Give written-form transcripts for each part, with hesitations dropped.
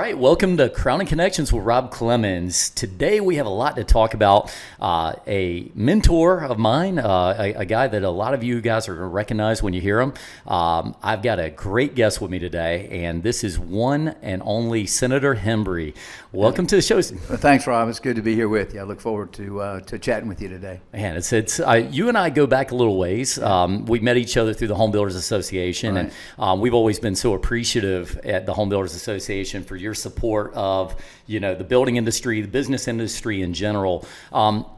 right, welcome to Crowning Connections with Rob Clemons. Today we have a lot to talk about. A mentor of mine, a guy that a lot of you guys are going to recognize when you hear him. I've got a great guest with me today, and this is one and only Senator Hembree. Welcome to the show. Well, thanks, Rob. It's good to be here with you. I look forward to chatting with you today. Man, it's you and I go back a little ways. We met each other through the Home Builders Association, right. And we've always been so appreciative at the Home Builders Association for your support of, the building industry, the business industry in general.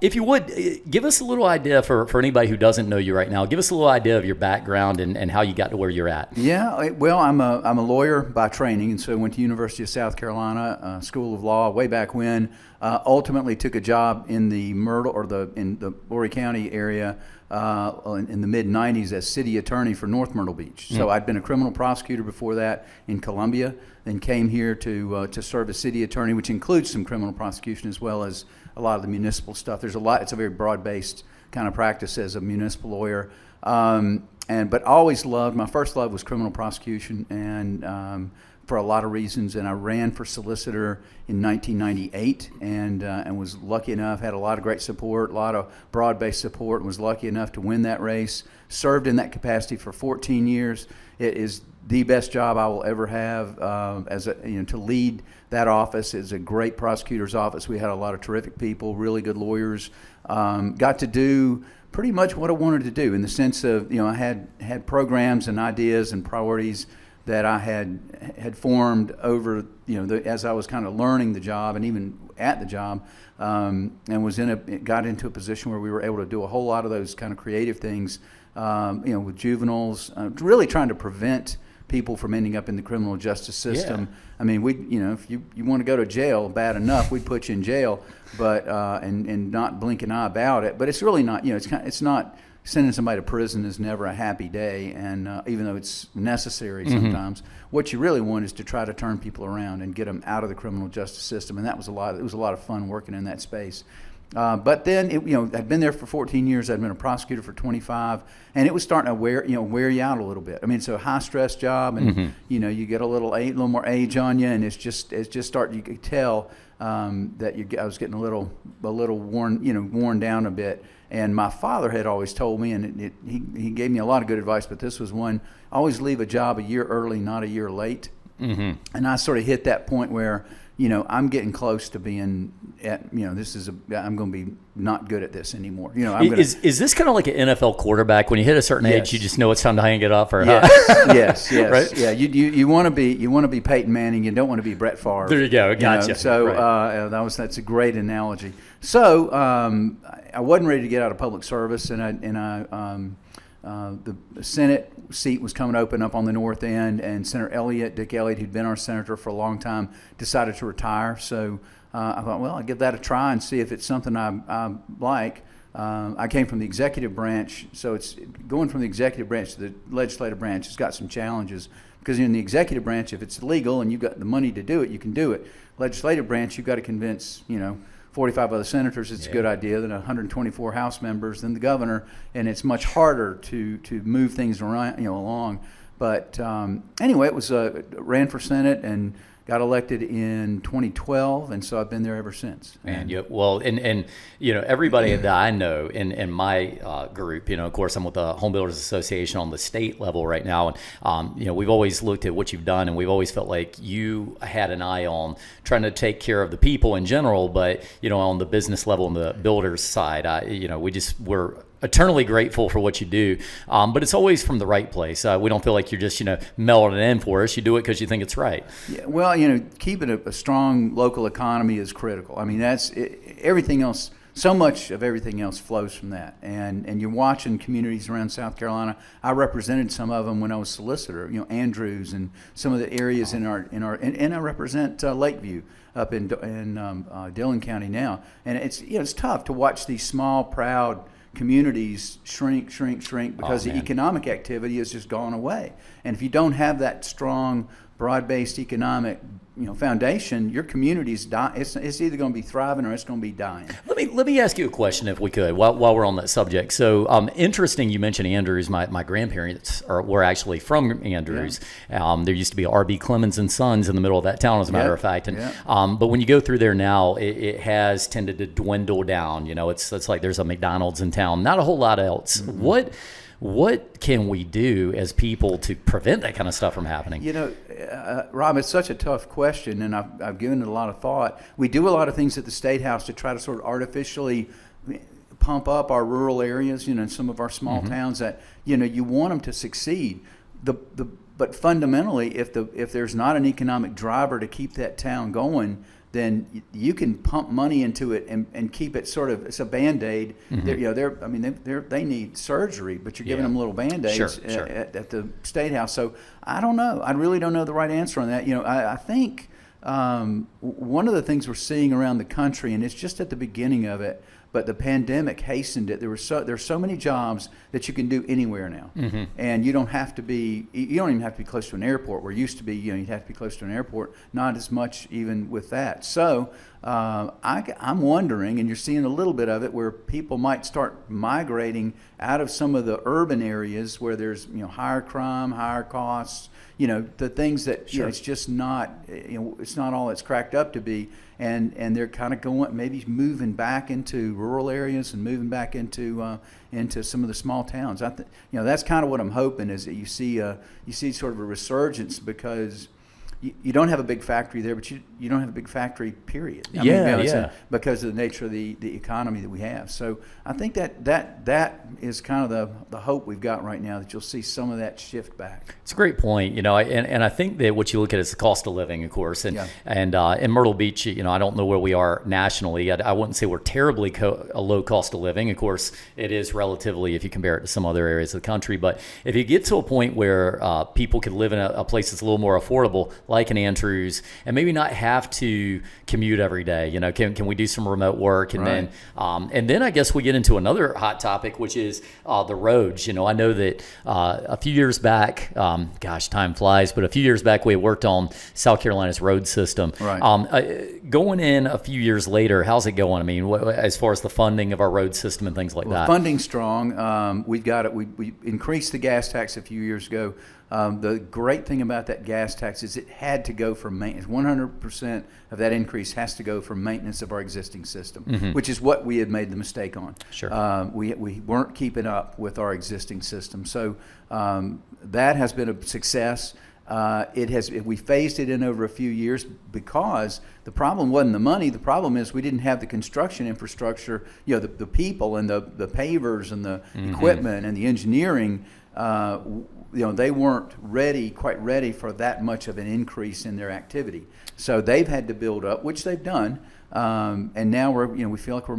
If you would, give us a little idea for anybody who doesn't know you right now. Give us a little idea of your background and how you got to where you're at. Yeah, well, I'm a lawyer by training, and so I went to University of South Carolina, School of Law, way back when. Ultimately took a job in the in the Horry County area in the mid '90s as city attorney for North Myrtle Beach. So I'd been a criminal prosecutor before that in Columbia, then came here to serve as city attorney, which includes some criminal prosecution as well as a lot of the municipal stuff. There's a lot. It's a very broad-based kind of practice as a municipal lawyer. But always loved. My first love was criminal prosecution, and for a lot of reasons. And I ran for solicitor in 1998, and was lucky enough, had a lot of great support, a lot of broad-based support, and was lucky enough to win that race. Served in that capacity for 14 years. It is the best job I will ever have to lead that office. It's a great prosecutor's office. We had a lot of terrific people, really good lawyers. Got to do pretty much what I wanted to do in the sense of, I had programs and ideas and priorities that I had formed over, as I was kind of learning the job and even at the job, and got into a position where we were able to do a whole lot of those kind of creative things, with juveniles, really trying to prevent people from ending up in the criminal justice system. Yeah. I mean, if you want to go to jail bad enough, we'd put you in jail, but and not blink an eye about it. But it's really not, it's not. Sending somebody to prison is never a happy day, and even though it's necessary sometimes, what you really want is to try to turn people around and get them out of the criminal justice system, and that was it was a lot of fun working in that space. But then, I'd been there for 14 years. I'd been a prosecutor for 25, and it was starting to wear you out a little bit. I mean, it's a high stress job, and you get a little more age on you, and it's just starting. You could tell that I was getting a little worn down a bit. And my father had always told me, and he gave me a lot of good advice, but this was one: always leave a job a year early, not a year late. And I sort of hit that point where, I'm getting close to being at, I'm going to be not good at this anymore. Is this kind of like an NFL quarterback? When you hit a certain age, you just know it's time to hang it up? Or yes, right? Yeah. You want to be Peyton Manning. You don't want to be Brett Favre. There you go. Gotcha. So right. That's a great analogy. So I wasn't ready to get out of public service, and the Senate seat was coming open up on the north end, and Senator Dick Elliott, who'd been our senator for a long time, decided to retire. So I thought, well, I'll give that a try and see if it's something I like. I came from the executive branch, so it's going from the executive branch to the legislative branch. It's got some challenges because in the executive branch, if it's legal and you've got the money to do it, you can do it. Legislative branch, you've got to convince, 45 other senators it's a good idea, then 124 House members, then the governor, and it's much harder to move things around, along. But anyway, it was ran for Senate and got elected in 2012, and so I've been there ever since. And everybody that I know in my group, of course, I'm with the Home Builders Association on the state level right now, and we've always looked at what you've done, and we've always felt like you had an eye on trying to take care of the people in general, but on the business level and the builders side, we're eternally grateful for what you do, but it's always from the right place. We don't feel like you're just mailing it in for us. You do it because you think it's right. Yeah, well, keeping a strong local economy is critical. I mean, that's everything else. So much of everything else flows from that. And you're watching communities around South Carolina. I represented some of them when I was solicitor. Andrews and some of the areas in our and I represent Lakeview up in Dillon County now. And it's tough to watch these small, proud communities shrink because the economic activity has just gone away. And if you don't have that strong broad-based economic foundation, your community's it's either going to be thriving or it's going to be dying. Let me ask you a question, if we could, while we're on that subject. So, interesting, you mentioned Andrews. My grandparents were actually from Andrews. Yeah. There used to be R.B. Clemons and Sons in the middle of that town, as a matter of fact. And but when you go through there now, it has tended to dwindle down. It's like there's a McDonald's in town, not a whole lot else. Mm-hmm. What can we do as people to prevent that kind of stuff from happening? Rob, it's such a tough question, and I've given it a lot of thought. We do a lot of things at the State House to try to sort of artificially pump up our rural areas, in some of our small towns that, you want them to succeed. But fundamentally, if there's not an economic driver to keep that town going, then you can pump money into it and keep it sort of, it's a Band-Aid. They need surgery, but you're giving them little Band-Aids at the State House. So I don't know. I really don't know the right answer on that. I think one of the things we're seeing around the country, and it's just at the beginning of it, but the pandemic hastened it. There's so many jobs that you can do anywhere now, and you don't even have to be close to an airport. Where it used to be, you'd have to be close to an airport. Not as much even with that. So I'm wondering, and you're seeing a little bit of it, where people might start migrating out of some of the urban areas where there's higher crime, higher costs. The things that it's just not it's not all it's cracked up to be, and they're kind of going, maybe moving back into rural areas and moving back into some of the small towns. That's kind of what I'm hoping, is that you see sort of a resurgence, because you don't have a big factory there, but you don't have a big factory, period. Because of the nature of the economy that we have. So I think that is kind of the hope we've got right now, that you'll see some of that shift back. It's a great point, and I think that what you look at is the cost of living, of course, and in Myrtle Beach, I don't know where we are nationally. I wouldn't say we're terribly a low cost of living. Of course, it is relatively if you compare it to some other areas of the country. But if you get to a point where people could live in a place that's a little more affordable, like in Andrews, and maybe not have to commute every day, can we do some remote work? And then I guess we get into another hot topic, which is the roads. I know that a few years back, time flies, but a few years back we had worked on South Carolina's road system. Going in a few years later, how's it going? I mean, as far as the funding of our road system and things like that? Funding's strong. We've got it. We increased the gas tax a few years ago. The great thing about that gas tax is it had to go for maintenance. 100% of that increase has to go for maintenance of our existing system, which is what we had made the mistake on. We weren't keeping up with our existing system. So that has been a success. We phased it in over a few years, because the problem wasn't the money. The problem is we didn't have the construction infrastructure, the people and the pavers and the equipment and the engineering. They weren't quite ready for that much of an increase in their activity. So they've had to build up, which they've done. And now we feel like we're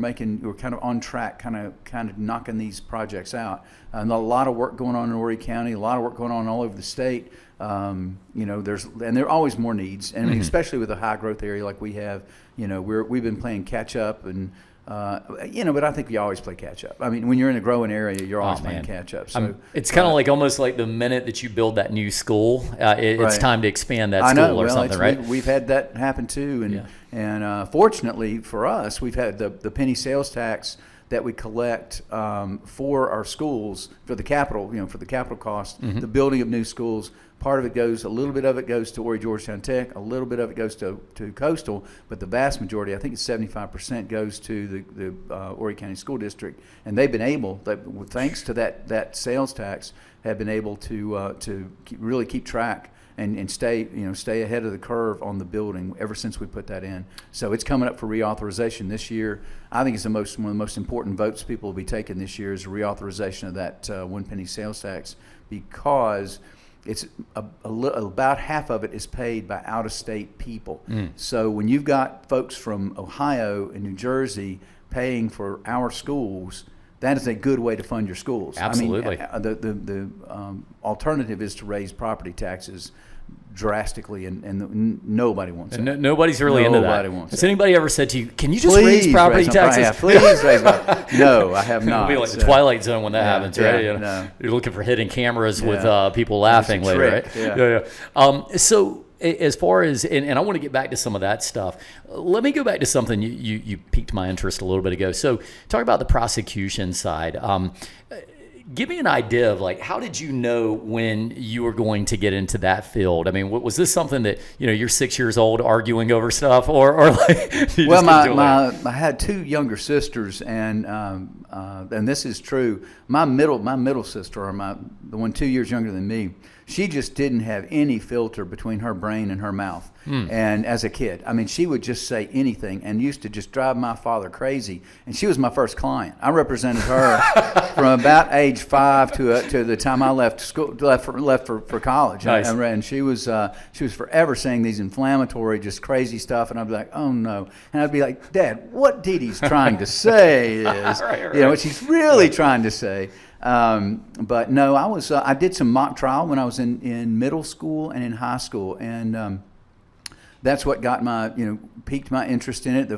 kind of on track, kind of knocking these projects out. And a lot of work going on in Horry County, a lot of work going on all over the state. There are always more needs, and especially with a high growth area like we have. We've been playing catch up, and but I think you always play catch up. I mean, when you're in a growing area, you're always playing catch up. So it's kind of like almost like the minute that you build that new school, it's time to expand that school or something, right? We've had that happen too, and fortunately for us, we've had the penny sales tax that we collect for our schools, for the capital, for the capital cost, the building of new schools. A little bit of it goes to Horry Georgetown Tech, a little bit of it goes to Coastal, but the vast majority, I think it's 75%, goes to the Horry County School District. And they've been able, thanks to that sales tax, have been able to really keep track and stay ahead of the curve on the building ever since we put that in. So it's coming up for reauthorization this year. I think it's one of the most important votes people will be taking this year, is a reauthorization of that 1 penny sales tax, because it's about half of it is paid by out-of-state people. So when you've got folks from Ohio and New Jersey paying for our schools, that is a good way to fund your schools. Absolutely. I mean, the alternative is to raise property taxes drastically, and nobody wants it. Nobody's really into that. Nobody wants it. Has anybody ever said to you, can you just raise property taxes? Please raise property. No, I have not. It'll be like the Twilight Zone when that happens, right? No. You're looking for hidden cameras with people laughing later, right? So as far as, and I want to get back to some of that stuff. Let me go back to something you piqued my interest a little bit ago. So talk about the prosecution side. Give me an idea of like, how did you know when you were going to get into that field? I mean, was this something that, you're 6 years old arguing over stuff, or like? Well, I had two younger sisters, and this is true. My middle sister, or the one 2 years younger than me, she just didn't have any filter between her brain and her mouth. And as a kid, I mean, she would just say anything and used to just drive my father crazy. And she was my first client. I represented her from about age 5 to the time I left school, left for college. Nice. And she was forever saying these inflammatory, just crazy stuff. And I'd be like, oh no. And I'd be like, Dad, what Dee Dee's trying to say is, right. what she's really trying to say. But no, I did some mock trial when I was in middle school and in high school, and that's what got piqued my interest in it.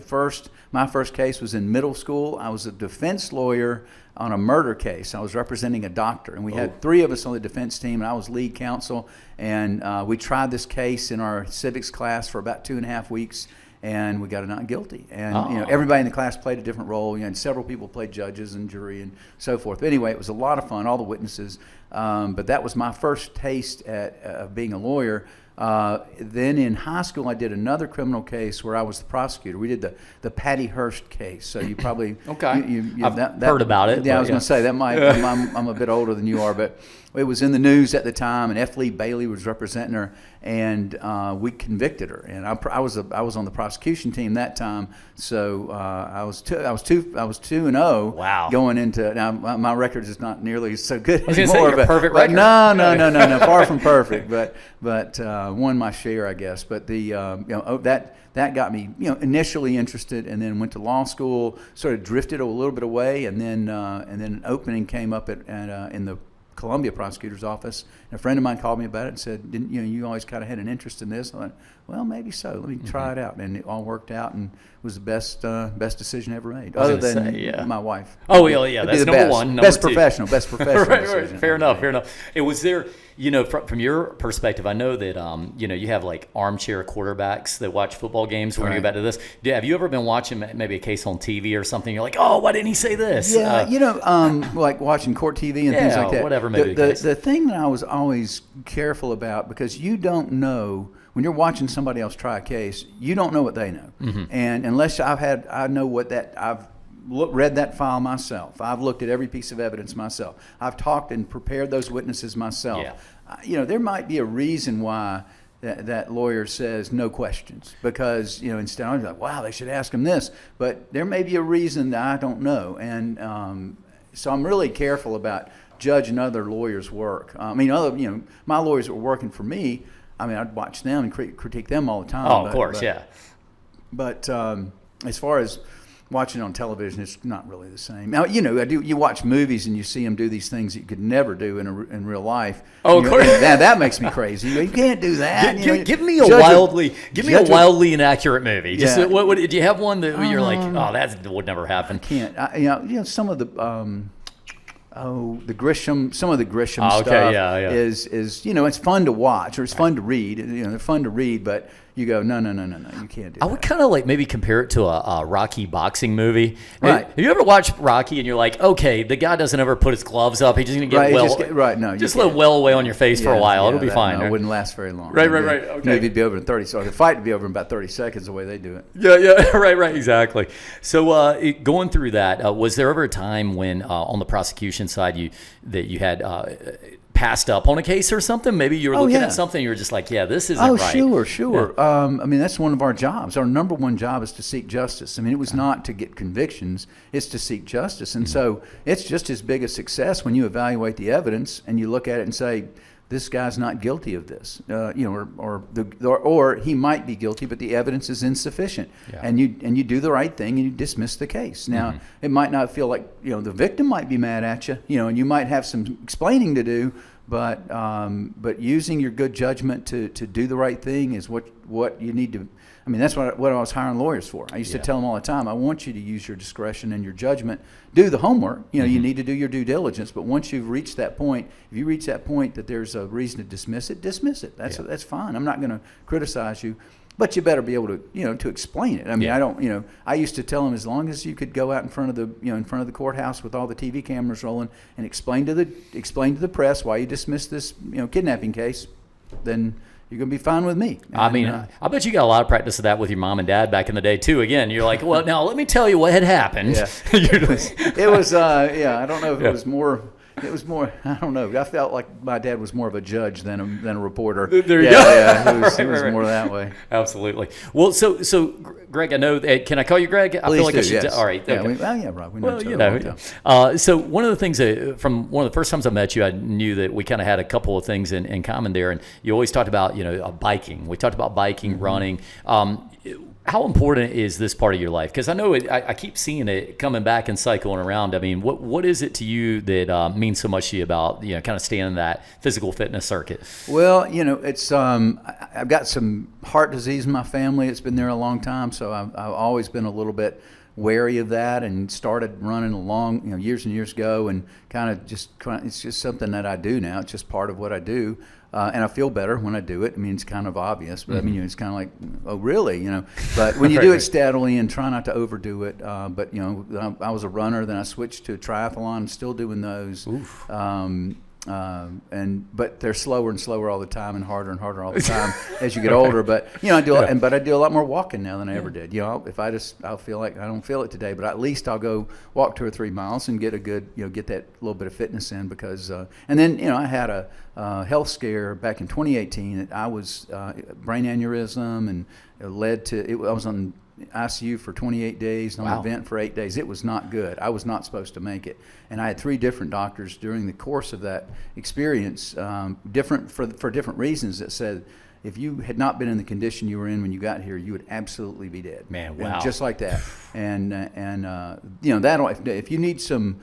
My first case was in middle school. I was a defense lawyer on a murder case. I was representing a doctor, and we had 3 of us on the defense team, and I was lead counsel. And we tried this case in our civics class for about 2.5 weeks. And we got it not guilty. And everybody in the class played a different role. And several people played judges and jury and so forth. But anyway, it was a lot of fun, all the witnesses. But that was my first taste of being a lawyer. Then in high school, I did another criminal case where I was the prosecutor. We did the Patty Hearst case. So you probably I've heard about it. Yeah, I was going to say that might. I'm a bit older than you are, but it was in the news at the time, and F. Lee Bailey was representing her, and we convicted her. And I was on the prosecution team that time, so I was 2-0. Wow. Going into now, my record is not nearly so good I was anymore. Say your perfect record. No, far from perfect. But won my share, I guess. But that got me initially interested, and then went to law school. Sort of drifted a little bit away, and then an opening came up in the Columbia prosecutor's office. And a friend of mine called me about it and said, "Didn't you always kind of had an interest in this?" I went, "Well, maybe so. Let me try it out." And it all worked out, and it was the best decision I ever made, other than my wife. Oh, yeah, that's number one. Best professional. Right. Fair enough. It was there. From your perspective, I know that you have like armchair quarterbacks that watch football games. We're going to go back to this. Have you ever been watching maybe a case on TV or something? You're like, oh, why didn't he say this? Yeah, like watching court TV and things like that. Whatever. Maybe the thing that I was always careful about, because you don't know when you're watching somebody else try a case, you don't know what they know, and unless I know what I've read that file myself. I've looked at every piece of evidence myself. I've talked and prepared those witnesses myself. Yeah. There might be a reason why that lawyer says no questions, because instead I'm like, wow, they should ask him this, but there may be a reason that I don't know, and so I'm really careful about judging other lawyers' work. My lawyers that were working for me, I'd watch them and critique them all the time. Oh, of course, yeah. But as far as watching on television, it's not really the same. Now, you watch movies and you see them do these things that you could never do in real life. Oh, of course. That makes me crazy. You can't do that. Give me a wildly inaccurate movie. Just do you have one that you're like, oh, that would never happen? I can't. Some of the Grisham, some of the Grisham stuff is it's fun to watch, or it's fun to read. They're fun to read, but you go, no, you can't do that. I would kind of like maybe compare it to a Rocky boxing movie. Right. Have you ever watched Rocky and you're like, okay, the guy doesn't ever put his gloves up. He's just going to get just let well away on your face for a while. It'll be fine. No, it wouldn't last very long. Right. Okay. Maybe it'd be over in 30 seconds. The fight would be over in about 30 seconds the way they do it. Yeah, right, exactly. So going through that, was there ever a time when on the prosecution side you had passed up on a case or something? Maybe you were looking at something, you were just like, this isn't right. Oh, sure. Yeah. That's one of our jobs. Our number one job is to seek justice. It was not to get convictions, it's to seek justice. And so it's just as big a success when you evaluate the evidence and you look at it and say, this guy's not guilty of this, or he might be guilty, but the evidence is insufficient, and you do the right thing and you dismiss the case. Now, it might not feel like the victim might be mad at you, and you might have some explaining to do, but using your good judgment to do the right thing is what you need to. I mean, that's what I was hiring lawyers for. I used to tell them all the time, I want you to use your discretion and your judgment. Do the homework. You know, you need to do your due diligence. But once you've reached that point, if you reach that point that there's a reason to dismiss it, dismiss it. That's fine. I'm not going to criticize you. But you better be able to, to explain it. I mean, I used to tell them, as long as you could go out in front of the courthouse with all the TV cameras rolling and explain to the press why you dismissed this, kidnapping case, then you're going to be fine with me. And, I mean, I bet you got a lot of practice of that with your mom and dad back in the day too. Again, you're like, well, now let me tell you what had happened. Yeah. It was, I don't know if it was more. It was more, I don't know. I felt like my dad was more of a judge than a reporter. There you go. Yeah, it was more that way. Absolutely. Well, so Greg, I know. Can I call you Greg? I feel like I should. Yes. All right. Yeah, okay. Rob. We know each other. So one of the things from one of the first times I met you, I knew that we kind of had a couple of things in common there, and you always talked about biking. We talked about biking, running. How important is this part of your life? Because I know I keep seeing it coming back and cycling around. I mean, what is it to you that means so much to you about kind of staying in that physical fitness circuit? Well, it's I've got some heart disease in my family. It's been there a long time, so I've always been a little bit wary of that, and started running along years and years ago, and it's just something that I do now. It's just part of what I do. And I feel better when I do it. I mean, it's kind of obvious, but I mean, it's kind of like, oh, really? But when you do it steadily and try not to overdo it. But I was a runner, then I switched to triathlon. I'm still doing those. But they're slower and slower all the time, and harder all the time as you get older. But I do, but I do a lot more walking now than I ever did. If I'll feel like I don't feel it today, but at least I'll go walk 2 or 3 miles and get a good, get that little bit of fitness in, because. And then I had a health scare back in 2018. I was brain aneurysm, and it led to I was on ICU for 28 days, and on a vent for 8 days. It was not good. I was not supposed to make it. And I had 3 different doctors during the course of that experience, different for different reasons, that said, if you had not been in the condition you were in when you got here, you would absolutely be dead. Man, wow. Just like that. And that'll, if you need some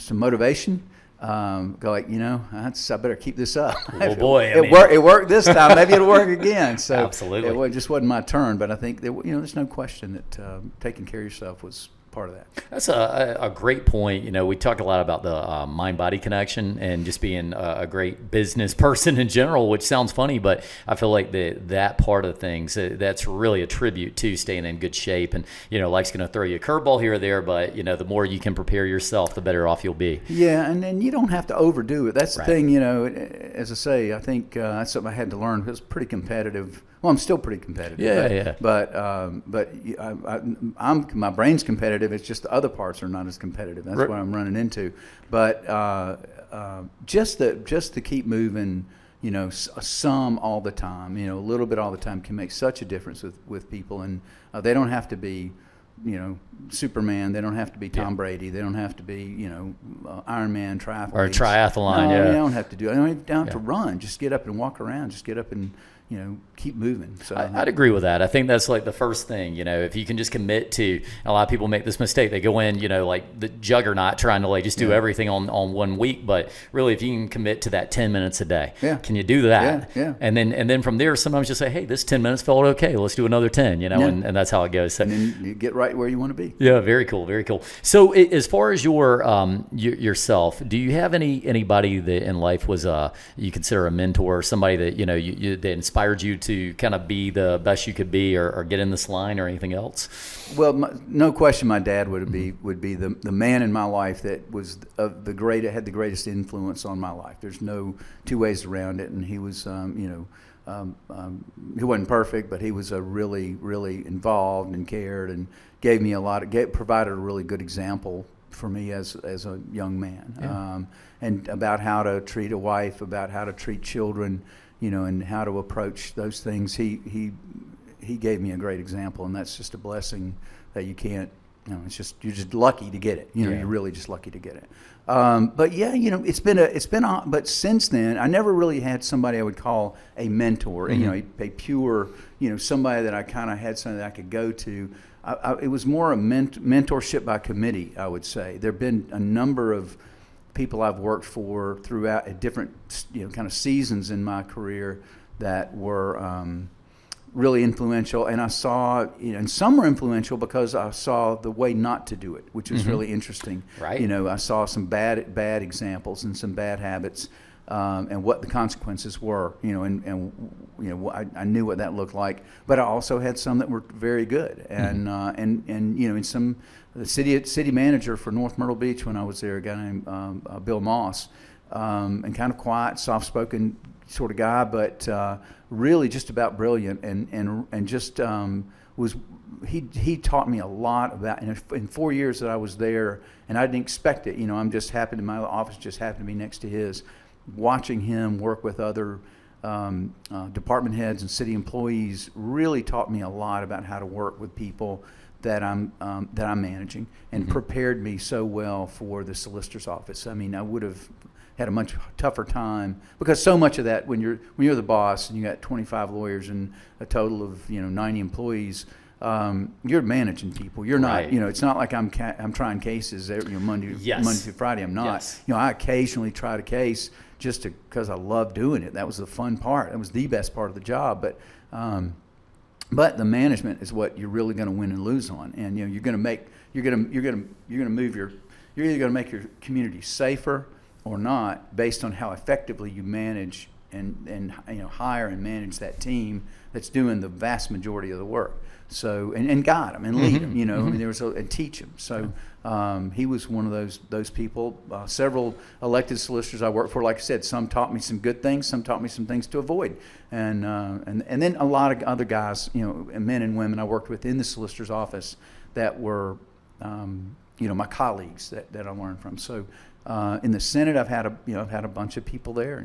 motivation, go like, I better keep this up. Oh boy, it worked this time. Maybe it'll work again. So absolutely, it just wasn't my turn. But I think that, there's no question that taking care of yourself was part of that. That's a great point. We talk a lot about the mind-body connection and just being a great business person in general, which sounds funny, but I feel like that part of things, that's really a tribute to staying in good shape. And, life's going to throw you a curveball here or there, but, the more you can prepare yourself, the better off you'll be. Yeah, and then you don't have to overdo it. That's the thing, as I say, I think that's something I had to learn. It was pretty competitive. Well, I'm still pretty competitive. Yeah. But my brain's competitive. It's just the other parts are not as competitive. That's what I'm running into. But just to keep moving, some all the time, a little bit all the time, can make such a difference with people. And they don't have to be, Superman. They don't have to be Tom Brady. They don't have to be, Iron Man, triathletes. Or a triathlon. No, they don't have to do it. They don't have to run. Just get up and walk around. Just get up and keep moving. So I'd agree with that. I think that's like the first thing, if you can just commit to, a lot of people make this mistake. They go in, like the juggernaut, trying to just do everything on 1 week. But really, if you can commit to that 10 minutes a day, can you do that? Yeah. And then from there, sometimes you say, hey, this 10 minutes felt okay. Let's do another 10, and that's how it goes. So, and then you get right where you want to be. Yeah, very cool, very cool. So as far as yourself, do you have anybody that in life was you consider a mentor, somebody that that inspired you to kind of be the best you could be, or get in this line, or anything else? Well, no question, my dad would be the man in my life that was had the greatest influence on my life. There's no two ways around it. And he was, he wasn't perfect, but he was really, really involved and cared, and gave me provided a really good example for me as a young man, and about how to treat a wife, about how to treat children, and how to approach those things. He gave me a great example, and that's just a blessing that you can't, it's just, you're just lucky to get it. You're really just lucky to get it. But yeah, but since then, I never really had somebody I would call a mentor, a pure, somebody that I kind of had something that I could go to. It was more a mentorship by committee, I would say. There have been a number of people I've worked for throughout at different, kind of seasons in my career that were really influential. And I saw, and some were influential because I saw the way not to do it, which was really interesting. Right. I saw some bad examples and some bad habits, and what the consequences were. I knew what that looked like. But I also had some that were very good. And in some. The city manager for North Myrtle Beach when I was there, a guy named Bill Moss, and kind of quiet, soft-spoken sort of guy, but really just about brilliant, and just he taught me a lot about. In 4 years that I was there, and I didn't expect it. My office just happened to be next to his. Watching him work with other department heads and city employees really taught me a lot about how to work with people that I'm managing, and prepared me so well for the solicitor's office. I mean, I would have had a much tougher time because so much of that, when you're the boss and you got 25 lawyers and a total of 90 employees, you're managing people. You're not. Right. It's not like I'm trying cases Monday through Friday. I'm not. Yes. I occasionally tried a case just because I love doing it. That was the fun part. That was the best part of the job. But the management is what you're really going to win and lose on, and you're either going to make your community safer or not based on how effectively you manage and hire and manage that team that's doing the vast majority of the work. So and guide them and lead them. I mean, and teach them. So he was one of those people. Several elected solicitors I worked for, like I said, some taught me some good things, some taught me some things to avoid, and then a lot of other guys, men and women I worked with in the solicitor's office that were, my colleagues that I learned from. So in the Senate, I've had a bunch of people there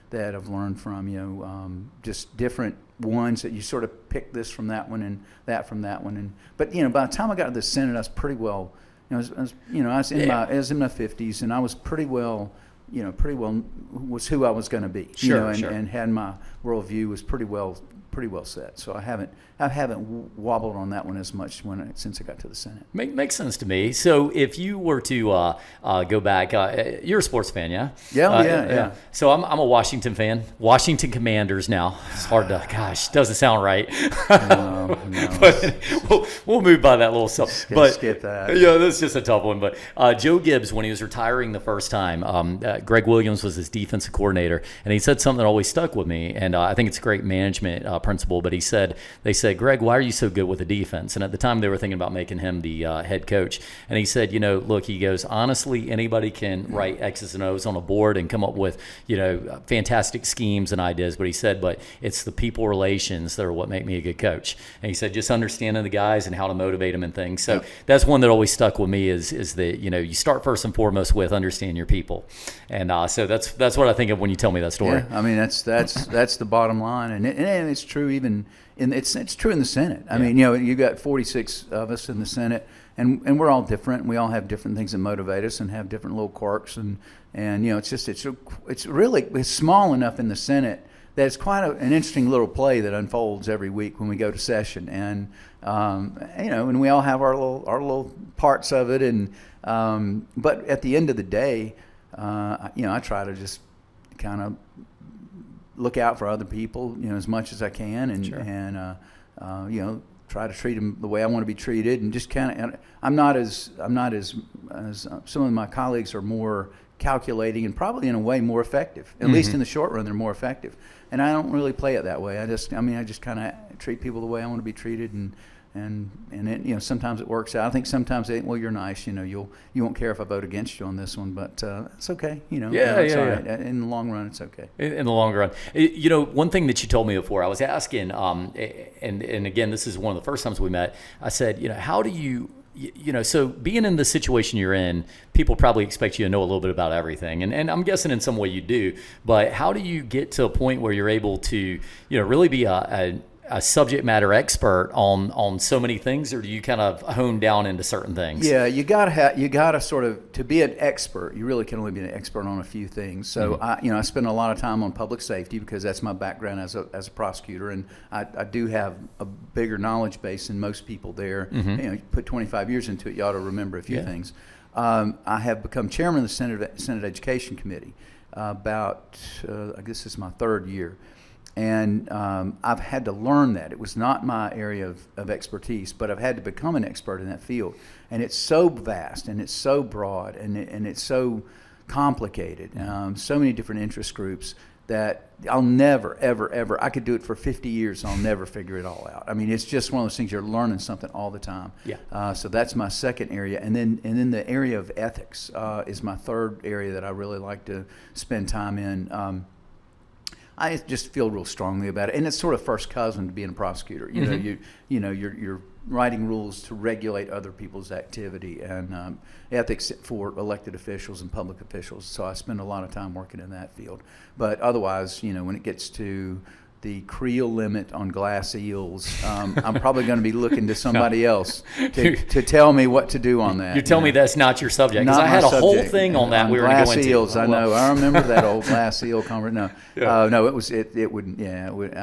that I've learned from, just different ones that you sort of pick this from that one and that from that one. But by the time I got to the Senate, I was pretty well, I was in my 50s, and I was pretty well was who I was going to be. Sure. And had my worldview was pretty well set. So I haven't wobbled on that one as much since I got to the Senate. Makes sense to me. So if you were to go back, you're a sports fan, yeah? Yeah. So I'm a Washington fan. Washington Commanders now. It's hard to, doesn't sound right. No. But we'll move by that little stuff. Skip that. Yeah, that's just a tough one. But Joe Gibbs, when he was retiring the first time, Greg Williams was his defensive coordinator, and he said something that always stuck with me, and I think it's a great management principle. But they said, Greg, why are you so good with the defense? And at the time, they were thinking about making him the head coach. And he said, look, he goes, honestly, anybody can write X's and O's on a board and come up with, fantastic schemes and ideas. But he said, but it's the people relations that are what make me a good coach. And he said, just understanding the guys and how to motivate them and things. So that's one that always stuck with me is that, you start first and foremost with understand your people. And so that's what I think of when you tell me that story. Yeah, I mean, that's the bottom line. And it's true even it's true in the Senate. I mean, you got 46 of us in the Senate, and we're all different. We all have different things that motivate us and have different little quirks, and it's small enough in the Senate that it's quite an interesting little play that unfolds every week when we go to session, and and we all have our little parts of it, and but at the end of the day, I try to just kind of look out for other people, as much as I can, and sure. and try to treat them the way I want to be treated, and just kind of. I'm not as some of my colleagues are more calculating and probably in a way more effective. At least in the short run, they're more effective. And I don't really play it that way. I just kind of treat people the way I want to be treated, and it, sometimes it works out. I think sometimes they think, well, you're nice, you won't care if I vote against you on this one, but it's okay, it's all right. In the long run, it's okay. In the long run, one thing that you told me before, I was asking, and again, this is one of the first times we met. I said, how do you? So being in the situation you're in, people probably expect you to know a little bit about everything. And I'm guessing in some way you do, but how do you get to a point where you're able to, really be a subject matter expert on so many things, or do you kind of hone down into certain things? Yeah, you gotta sort of, to be an expert, you really can only be an expert on a few things. So I spend a lot of time on public safety because that's my background as a prosecutor, and I do have a bigger knowledge base than most people there. You put 25 years into it, you ought to remember a few things. I have become chairman of the Senate Education Committee about, I guess this is my third year. And I've had to learn that. It was not my area of expertise, but I've had to become an expert in that field. And it's so vast, and it's so broad, and it's so complicated, so many different interest groups that I'll never, ever, ever, I could do it for 50 years and I'll never figure it all out. I mean, it's just one of those things, you're learning something all the time. Yeah. So that's my second area. And then the area of ethics is my third area that I really like to spend time in. I just feel real strongly about it, and it's sort of first cousin to being a prosecutor. You know, you're writing rules to regulate other people's activity, and ethics for elected officials and public officials. So I spend a lot of time working in that field. But otherwise, when it gets to the creel limit on glass eels, I'm probably going to be looking to somebody else to tell me what to do on that. You're telling me that's not your subject, because I had a whole thing on that we were going to go into. Glass eels, I know. I remember that old glass eel conversation. No, no, it wouldn't. Yeah, it would.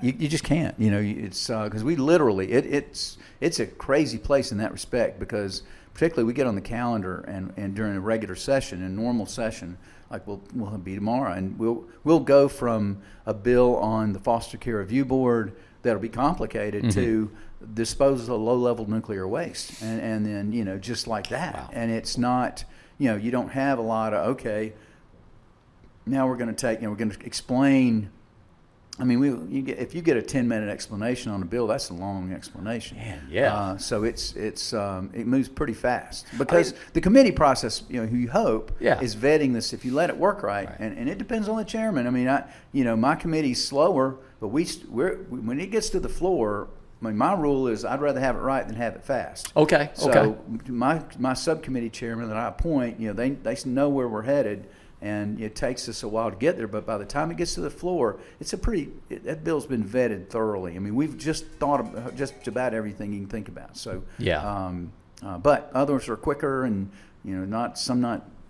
You just can't. It's because we literally it's a crazy place in that respect, because particularly we get on the calendar and during a regular session, a normal session, like we'll be tomorrow, and we'll go from a bill on the Foster Care Review Board that'll be complicated to disposal of low-level nuclear waste, and then just like that. Wow. And it's not, you don't have a lot of, okay, now we're going to explain. I mean, if you get a 10-minute explanation on a bill, that's a long explanation. Man, yeah. So it moves pretty fast, because the committee process, who you hope is vetting this. If you let it work right. And it depends on the chairman. I mean, my committee's slower, but when it gets to the floor, my rule is I'd rather have it right than have it fast. Okay. So my subcommittee chairman that I appoint, they know where we're headed. And it takes us a while to get there, but by the time it gets to the floor, that bill's been vetted thoroughly. I mean, we've just thought of just about everything you can think about. So but others are quicker, and not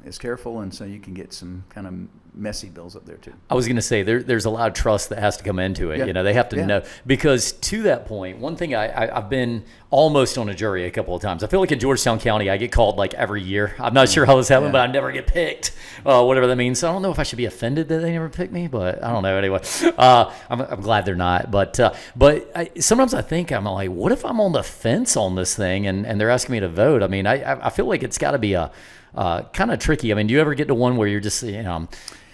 as careful, and so you can get some kind of messy bills up there too. I was going to say there's a lot of trust that has to come into it. They have to know, because to that point, one thing I've been almost on a jury a couple of times. I feel like in Georgetown County I get called like every year. I'm not sure how this happened, but I never get picked, whatever that means. So I don't know if I should be offended that they never pick me, but I don't know. Anyway, I'm glad they're not. But sometimes I think, I'm like, what if I'm on the fence on this thing and they're asking me to vote? I mean, I feel like it's got to be a kind of tricky. I mean, do you ever get to one where you're just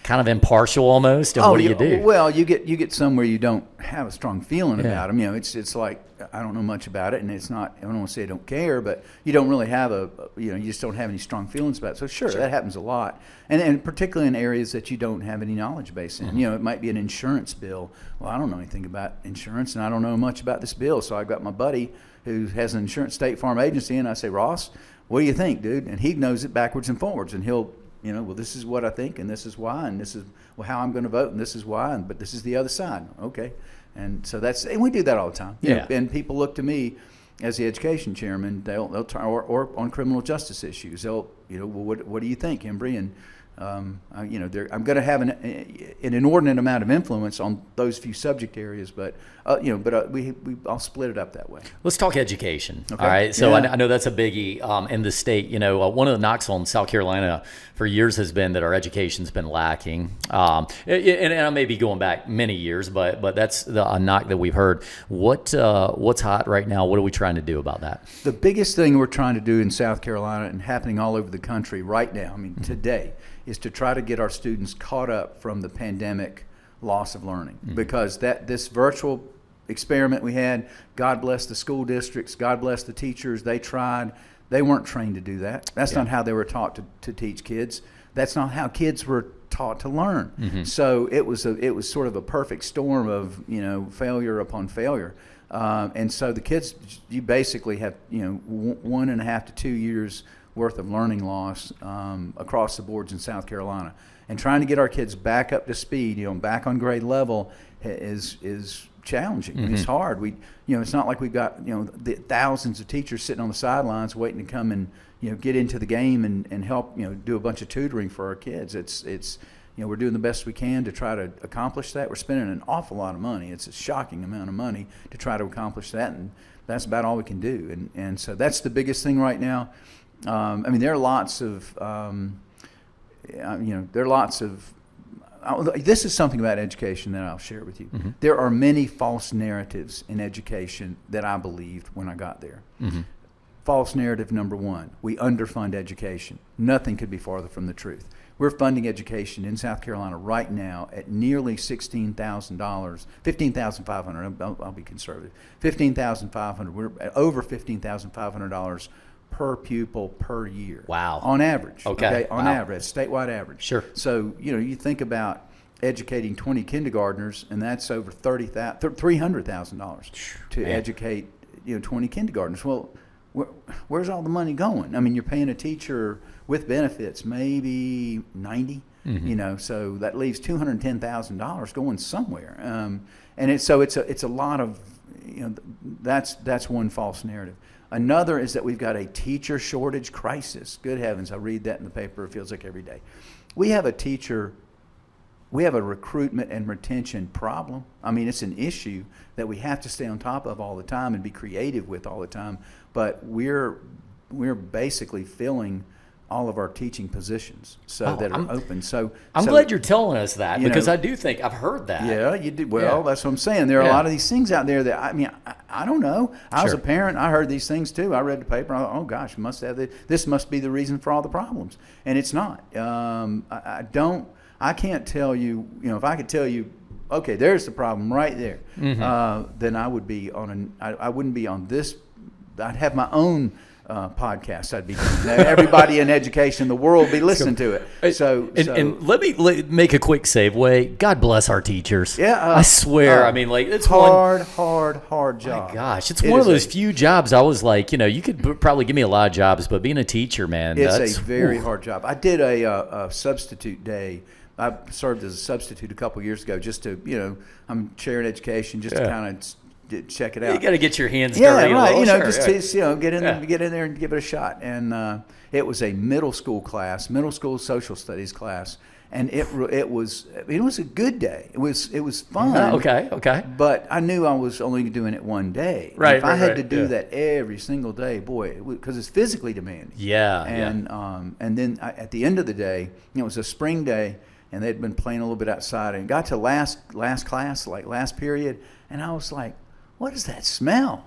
kind of impartial almost, and what do you do? Well, you get some where you don't have a strong feeling about them. It's like, I don't know much about it, and it's not, I don't want to say I don't care, but you don't really have you just don't have any strong feelings about it. So sure. That happens a lot, and particularly in areas that you don't have any knowledge base in. It might be an insurance bill. Well, I don't know anything about insurance, and I don't know much about this bill. So I've got my buddy who has an insurance State Farm agency, and I say, Ross, what do you think, dude? And he knows it backwards and forwards, and he'll, well, this is what I think, and this is why, and this is how I'm going to vote, and this is why, but this is the other side. Okay. And so and we do that all the time. And people look to me as the education chairman, they'll try, or on criminal justice issues, they'll, well, what do you think, Hembree? And I'm going to have an inordinate amount of influence on those few subject areas, but I'll split it up that way. Let's talk education. Okay. All right. So I know that's a biggie in the state. One of the knocks on South Carolina for years has been that our education's been lacking. And I may be going back many years, but that's a knock that we've heard. What's hot right now? What are we trying to do about that? The biggest thing we're trying to do in South Carolina and happening all over the country right now, today, is to try to get our students caught up from the pandemic loss of learning, because this virtual experiment we had, God bless the school districts, God bless the teachers, they tried. They weren't trained to do that. That's not how they were taught to teach kids. That's not how kids were taught to learn. So it was sort of a perfect storm of failure upon failure. And so the kids, you basically have 1.5 to 2 years worth of learning loss across the boards in South Carolina, and trying to get our kids back up to speed, back on grade level is challenging. It's hard. It's not like we've got the thousands of teachers sitting on the sidelines waiting to come and get into the game and help do a bunch of tutoring for our kids. It's we're doing the best we can to try to accomplish that. We're spending an awful lot of money. It's a shocking amount of money to try to accomplish that, and that's about all we can do. And so that's the biggest thing right now. I mean, there are lots of, there are lots of. This is something about education that I'll share with you. Mm-hmm. There are many false narratives in education that I believed when I got there. Mm-hmm. False narrative number one: we underfund education. Nothing could be farther from the truth. We're funding education in South Carolina right now at nearly $16,000, $15,500. I'll be conservative. $15,500. We're at over $15,500 per pupil per year. Wow. On average. Okay. On average, statewide average. Sure. So, you think about educating 20 kindergartners, and that's over $300,000 to educate, 20 kindergartners. Well, where's all the money going? I mean, you're paying a teacher with benefits maybe 90, so that leaves $210,000 going somewhere. And it's a lot of, that's one false narrative. Another is that we've got a teacher shortage crisis. Good heavens, I read that in the paper. It feels like every day. We have a recruitment and retention problem. I mean, it's an issue that we have to stay on top of all the time and be creative with all the time. But we're basically filling all of our teaching positions that are open. So I'm glad you're telling us that, because I do think I've heard that. Yeah, you do. Well, that's what I'm saying. There are a lot of these things out there that I don't know. I was a parent. I heard these things too. I read the paper. I thought, oh gosh, this must be the reason for all the problems, and it's not. I can't tell you. If I could tell you, okay, there's the problem right there, then I would be I wouldn't be on this. I'd have my own podcast I'd be doing. Everybody in education in the world would be listening to it. And let me make a quick segue. God bless our teachers. Yeah, I swear. I mean, it's hard job. My gosh, it's one of those few jobs. I was like, you could probably give me a lot of jobs, but being a teacher, man, it's a very hard job. I did a substitute day. I served as a substitute a couple years ago, just to I'm chairing education, just to kind of check it out. You got to get your hands dirty. Yeah, right. Sure, get in there and give it a shot. And it was a middle school social studies class, and it was a good day. It was fun. Okay. But I knew I was only doing it one day. Right. If I had to do that every single day, boy, because it's physically demanding. Yeah. And then at the end of the day, it was a spring day, and they'd been playing a little bit outside, and got to last class, like last period, and I was like, what is that smell?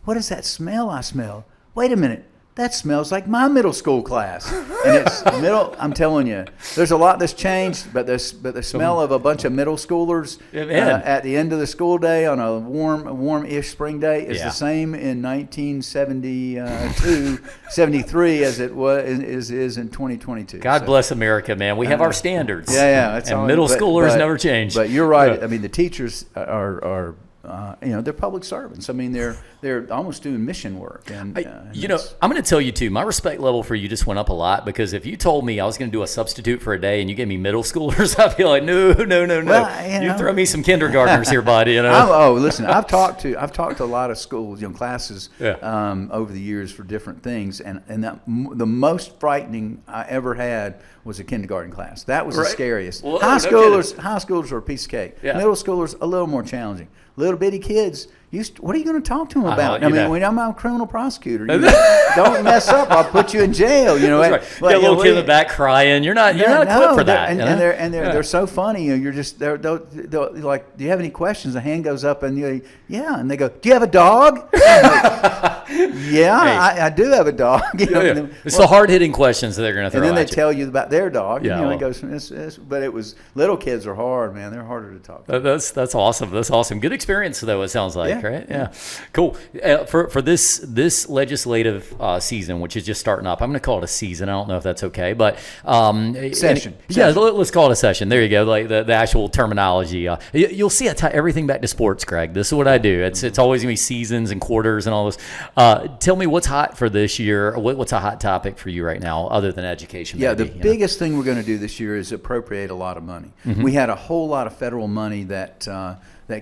What is that smell I smell? Wait a minute. That smells like my middle school class. And it's I'm telling you, there's a lot that's changed, but the smell of a bunch of middle schoolers at the end of the school day on a warm-ish spring day is the same in 1972, 73 as it is in 2022. God bless America, man. We have our standards. Yeah. And middle schoolers never change. But you're right. I mean, the teachers are they're public servants. I mean, they're almost doing mission work. And I'm going to tell you too, my respect level for you just went up a lot, because if you told me I was going to do a substitute for a day and you gave me middle schoolers, I'd be like, no. Well, you throw me some kindergartners here, buddy. Listen, I've talked to a lot of schools, classes over the years for different things, and the most frightening I ever had was a kindergarten class. That was the scariest. Whoa, high schoolers were a piece of cake. Yeah. Middle schoolers a little more challenging. Little bitty kids, what are you going to talk to them about? When I'm a criminal prosecutor, don't mess up. I'll put you in jail. Right. But, a little kid in the back crying. You're not equipped for that. They're so funny. You're just they're like, do you have any questions? The hand goes up, and and they go, do you have a dog? I do have a dog. It's the hard hitting questions that they're going to throw. And then they at you. tell you about their dog. It goes. But it was little kids are hard, man. They're harder to talk to. That's awesome. That's awesome. Good experience though. It sounds like, right? Yeah. Cool. For this legislative season, which is just starting up, I'm going to call it a season. I don't know if that's okay, but session. Let's call it a session. There you go. Like the actual terminology. You'll see I tie everything back to sports, Greg. This is what I do. It's always going to be seasons and quarters and all this. Tell me what's hot for this year. What's a hot topic for you right now, other than education? Yeah, the biggest thing we're going to do this year is appropriate a lot of money. Mm-hmm. We had a whole lot of federal money that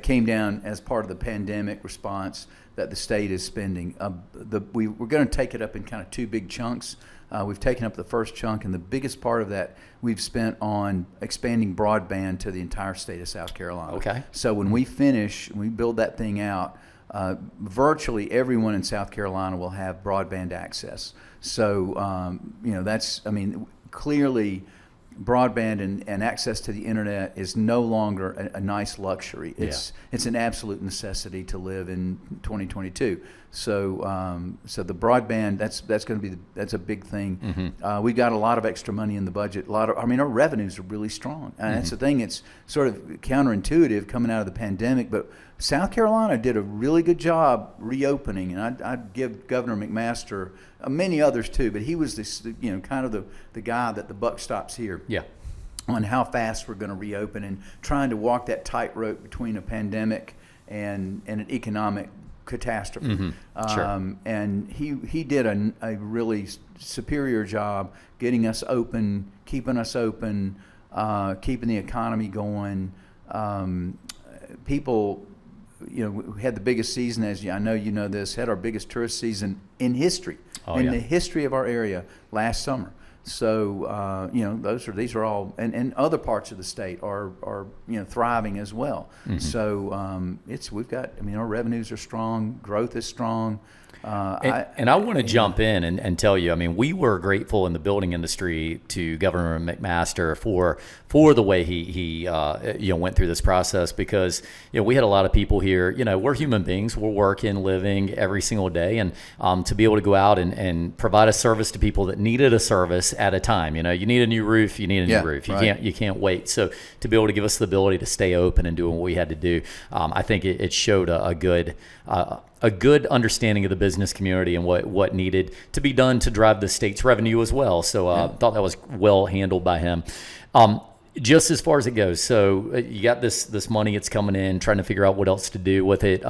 came down as part of the pandemic response that the state is spending. We're going to take it up in kind of two big chunks. We've taken up the first chunk, and the biggest part of that we've spent on expanding broadband to the entire state of South Carolina. Okay. So when we build that thing out, virtually everyone in South Carolina will have broadband access. So, clearly broadband and access to the internet is no longer a nice luxury. It's an absolute necessity to live in 2022. So the broadband, that's going to be that's a big thing. We've got a lot of extra money in the budget. Our revenues are really strong, and that's the thing. It's sort of counterintuitive coming out of the pandemic, but South Carolina did a really good job reopening, and I'd give Governor McMaster, many others too, but he was this, kind of the guy that the buck stops here. Yeah. On how fast we're going to reopen and trying to walk that tightrope between a pandemic and an economic catastrophe. Sure. And he did a really superior job getting us open, keeping the economy going. People, we had the biggest season, I know you know this, had our biggest tourist season in history, the history of our area last summer. So, these are all, and other parts of the state are thriving as well. So, our revenues are strong, growth is strong. I want to jump in and tell you, we were grateful in the building industry to Governor McMaster for the way he went through this process, because we had a lot of people here. We're human beings. We're working, living every single day, and to be able to go out and provide a service to people that needed a service at a time. You need a new roof. You need a new roof. You can't wait. So to be able to give us the ability to stay open and doing what we had to do, I think it showed a good understanding of the business community and what needed to be done to drive the state's revenue as well. So I thought that was well handled by him. Just as far as it goes, so you got this money, it's coming in, trying to figure out what else to do with it.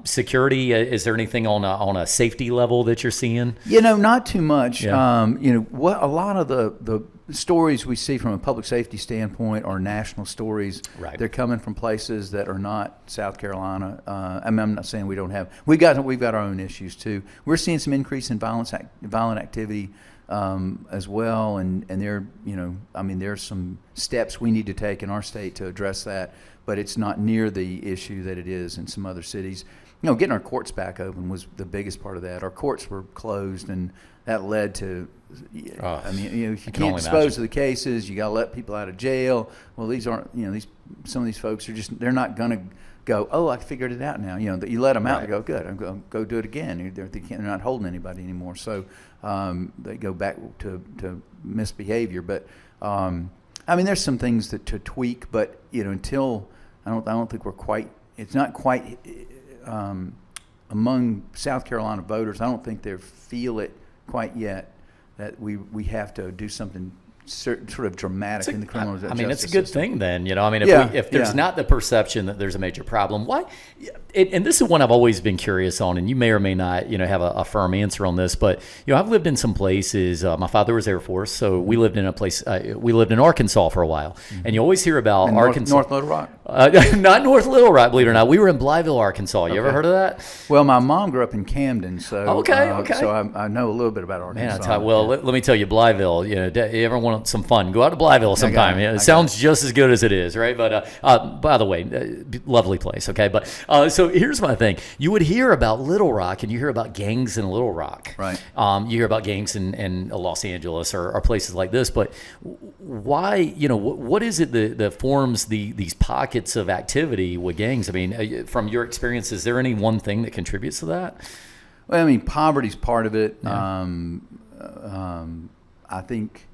Security, is there anything on a safety level that you're seeing? Not too much. Yeah. What a lot of the stories we see from a public safety standpoint are national stories. Right. They're coming from places that are not South Carolina. I'm not saying we don't have. We've got our own issues too. We're seeing some increase in violent activity as well, and there's some steps we need to take in our state to address that, but it's not near the issue that it is in some other cities. Getting our courts back open was the biggest part of that. Our courts were closed, and that led to, if you can't dispose of the cases, you got to let people out of jail. Well, these aren't, some of these folks are they're not going to go, oh, I figured it out now. That you let them out and go, good, I'm going to go do it again. They're not holding anybody anymore. So they go back to misbehavior. But there's some things to tweak. But until I don't think we're quite. It's not quite among South Carolina voters. I don't think they feel it quite yet that we have to do something sort of dramatic in the criminal justice system. It's a good thing then, if there's not the perception that there's a major problem, why? And this is one I've always been curious on, and you may or may not, have a firm answer on this, but, I've lived in some places. My father was Air Force, so we lived in a place, we lived in Arkansas for a while, and you always hear about Arkansas. North Little Rock? Not North Little Rock, believe it or not. We were in Blytheville, Arkansas. You ever heard of that? Well, my mom grew up in Camden, so okay. So I know a little bit about Arkansas. Let me tell you, Blytheville, you ever want some fun, go out to Blytheville sometime. It sounds just as good as it is, right? But by the way, lovely place, okay? But so here's my thing. You would hear about Little Rock, and you hear about gangs in Little Rock. Right. You hear about gangs in Los Angeles or places like this, but why, what is it that forms these pockets of activity with gangs? From your experience, is there any one thing that contributes to that? Well, poverty's part of it. Yeah. I think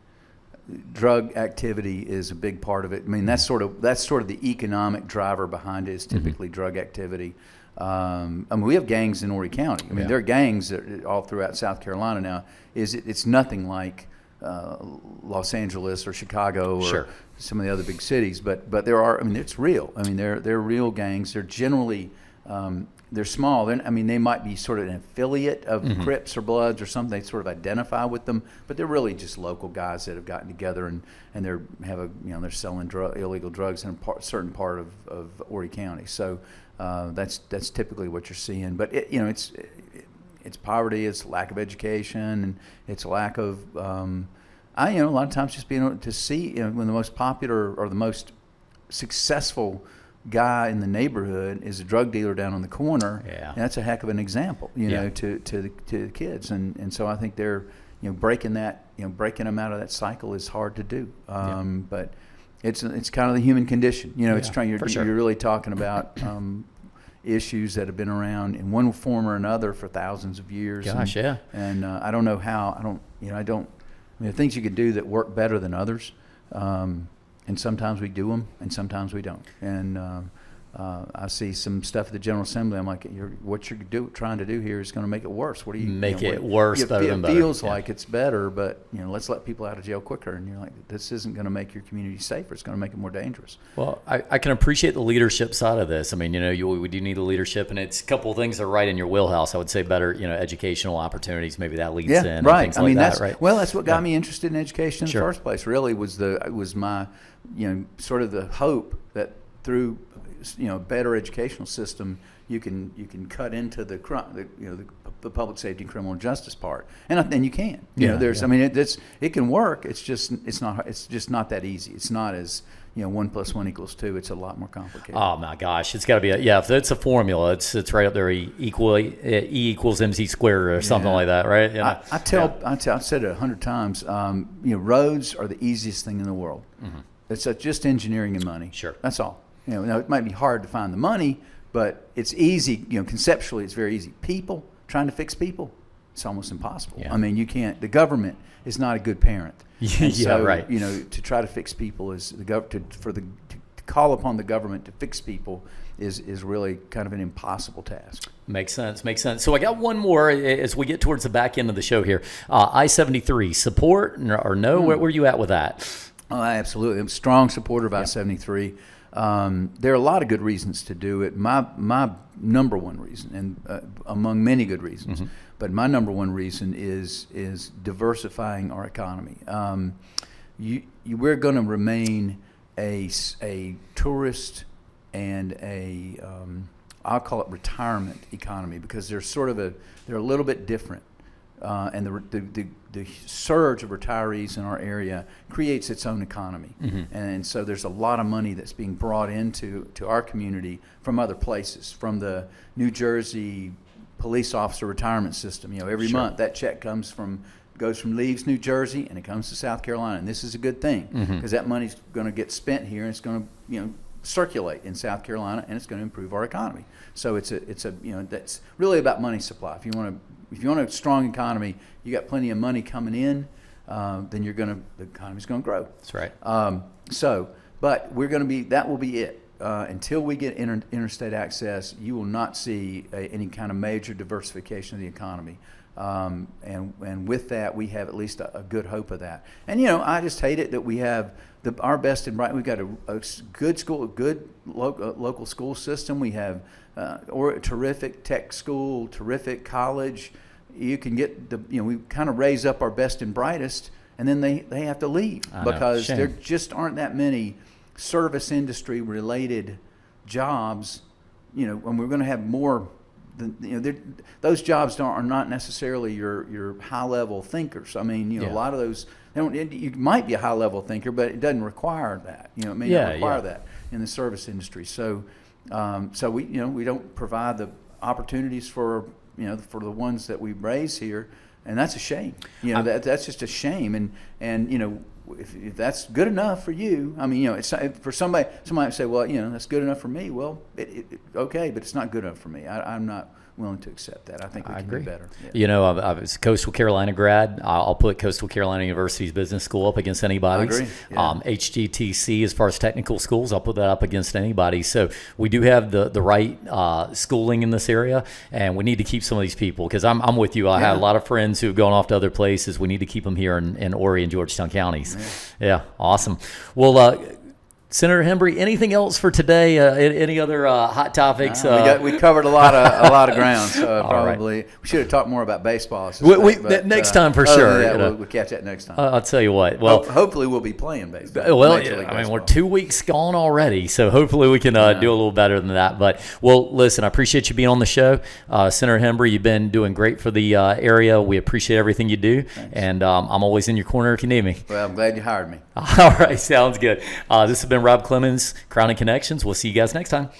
drug activity is a big part of it. That's sort of the economic driver behind it is typically drug activity. We have gangs in Horry County. There are gangs all throughout South Carolina now. It's nothing like Los Angeles or Chicago or some of the other big cities, but there are. It's real. They're real gangs. They're generally they're small. They might be sort of an affiliate of Crips or Bloods or something. They sort of identify with them, but they're really just local guys that have gotten together and they're selling illegal drugs in a certain part of Horry County. So that's typically what you're seeing. But it's poverty, it's lack of education, and it's lack of a lot of times just being able to see when the most popular or the most successful guy in the neighborhood is a drug dealer down on the corner. Yeah. And that's a heck of an example, you know, to the kids. And so I think they're, you know, breaking them out of that cycle is hard to do. But it's kind of the human condition. You know, it's trying. You're really talking about issues that have been around in one form or another for thousands of years. Gosh, And I don't know how. I mean, there are things you can do that work better than others. And sometimes we do them, and sometimes we don't. And I see some stuff at the General Assembly. I'm like, what you're trying to do here is going to make it worse. What do you make it worse? Better than better. It feels like it's better, but let's let people out of jail quicker. And you're like, this isn't going to make your community safer. It's going to make it more dangerous. Well, I can appreciate the leadership side of this. I mean, we do need the leadership, and it's a couple of things that are right in your wheelhouse. I would say better, educational opportunities. Maybe that leads in. Right. Things like that, right? Well, that's what got me interested in education in the first place. Really, was my sort of the hope that through a better educational system, you can cut into the public safety and criminal justice part, and you can. I mean, it can work. It's just not that easy. It's not as 1 + 1 = 2. It's a lot more complicated. Oh my gosh, it's got to be if it's a formula, it's right up there. E equals MC squared or something like that, right? I've said it 100 times. Roads are the easiest thing in the world. Mm-hmm. It's just engineering and money. Sure, that's all. Now it might be hard to find the money, but it's easy. Conceptually, it's very easy. Trying to fix people, it's almost impossible. Yeah. I mean, you can't. The government is not a good parent. Right. To try to fix people is to call upon the government to fix people is really kind of an impossible task. Makes sense. So I got one more as we get towards the back end of the show here. I-73, support or no? Where are you at with that? Oh, absolutely. I'm a strong supporter of I-73. There are a lot of good reasons to do it. My number one reason, and among many good reasons, but my number one reason is diversifying our economy. We're going to remain a tourist and I'll call it retirement economy, because they're a little bit different. And the surge of retirees in our area creates its own economy. And so there's a lot of money that's being brought into our community from other places, from the New Jersey police officer retirement system. Every month that check leaves New Jersey and it comes to South Carolina, and this is a good thing because that money's going to get spent here and it's going to circulate in South Carolina, and it's going to improve our economy. So it's that's really about money supply. If you want a strong economy, you got plenty of money coming in, then the economy's going to grow. That's right. But that will be it. Until we get interstate access, you will not see any kind of major diversification of the economy. And with that, we have at least a good hope of that. And I just hate it that we have our best and bright. We've got a good school, a good local school system. We have or a terrific tech school, terrific college. You can get we kind of raise up our best and brightest, and then they have to leave because there just aren't that many service industry related jobs. When we're going to have more. Those jobs are not necessarily your high level thinkers. I mean, a lot of those. You might be a high level thinker, but it doesn't require that. It may not require that in the service industry. So we don't provide the opportunities for for the ones that we raise here, and that's a shame. That's just a shame. And if that's good enough for you, I mean, it's for somebody might say, well, that's good enough for me. Well, okay, but it's not good enough for me. I'm not willing to accept that. I think we can do better. Yeah. I was a Coastal Carolina grad. I'll put Coastal Carolina University's business school up against anybody's. I agree. Yeah. HGTC, as far as technical schools, I'll put that up against anybody. So we do have the right schooling in this area, and we need to keep some of these people, because I'm with you. I have a lot of friends who have gone off to other places. We need to keep them here in Horry and Georgetown counties. Yeah, awesome. Well, Senator Hembree, anything else for today? Any other hot topics? We covered a lot of ground. So probably right. We should have talked more about baseball. Next time for sure. We'll catch that next time. I'll tell you what. Well, hopefully we'll be playing baseball. Well, we're 2 weeks gone already, so hopefully we can do a little better than that. But listen, I appreciate you being on the show, Senator Hembree. You've been doing great for the area. We appreciate everything you do. Thanks. And I'm always in your corner if you need me. Well, I'm glad you hired me. All right, sounds good. This has been Rob Clemons, Crown and Connections. We'll see you guys next time.